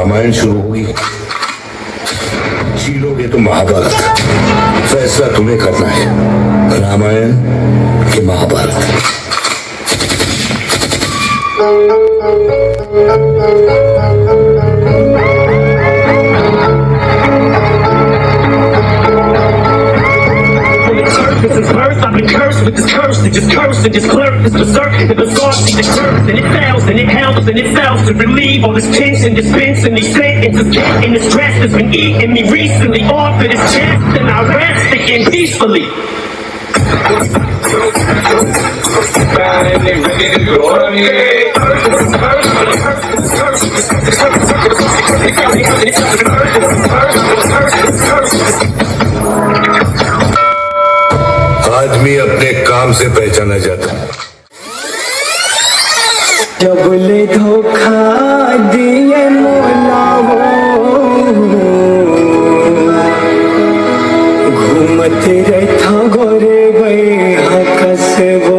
रामायण शुरू होगी, चीरोगे तो महाभारत। फैसला तुम्हें करना है, रामायण कि Mahabharat. This is birth, I've been cursed with this curse, and just curse, and just clerk, this berserk, and bizarre, see the curse, and it fails, and it helps, and it fails to relieve all this tension, dispensing these sentences, getting this stress that's been eating me recently, off of this chest, and I rest again peacefully. आदमी अपने काम से पहचाना जाता है। जब ले धोखा दिए मौला वो घूमते रहता गोरे भाई हकस वो।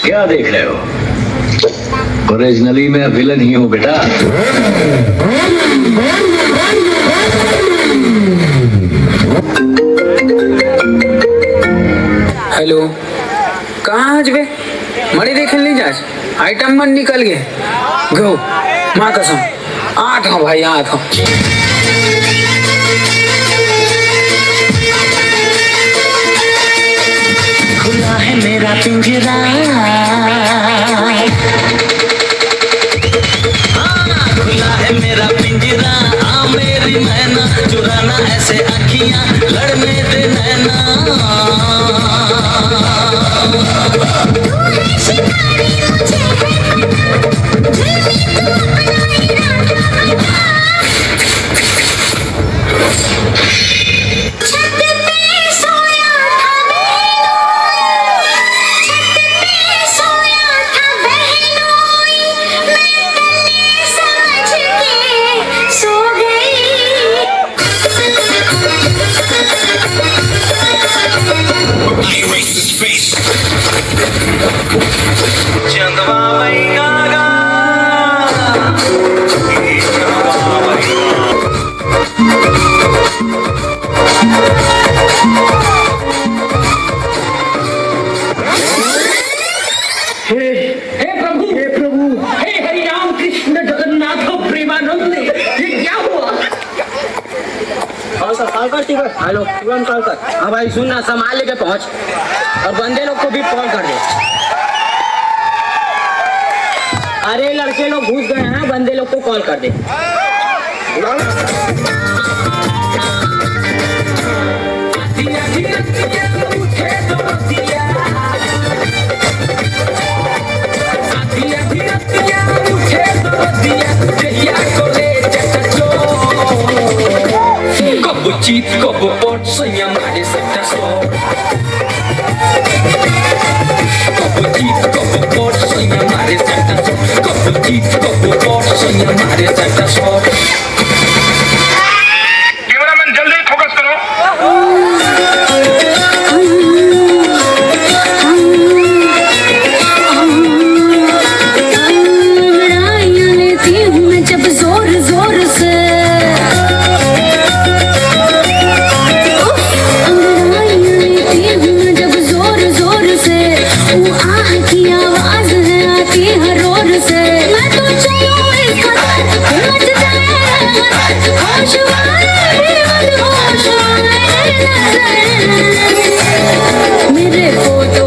क्या देख रहे हो? ओरिजिनली मैं विलन ही हूँ बेटा। हेलो, कहाँ आज बे? मड़ी देखे नहीं जाज, आइटम मन निकल गए। गो माँ कसम, आठ हो भाई, आठ हो। खुला है है मेरा पिंजरा, खुला है मेरा पिंजरा, आ मेरी मैना चुराना ऐसे अखियां लड़ने दे नैना। हेलो तुरंत कॉल कर। हाँ भाई सुन ना, सामान लेके पहुंच और बंदे लोग को भी कॉल कर दे। अरे लड़के लोग घुस गए हैं, बंदे लोग को कॉल कर दे। Cheat couple pot saya mari sekta so, couple cheat couple pot saya mari sekta so, couple cheat couple pot saya mari sekta so. Cameraman जल्दी फोकस करो। अंगड़ाइयाँ लेती हूँ मैं जब जोर जोर से, मेरे फोटो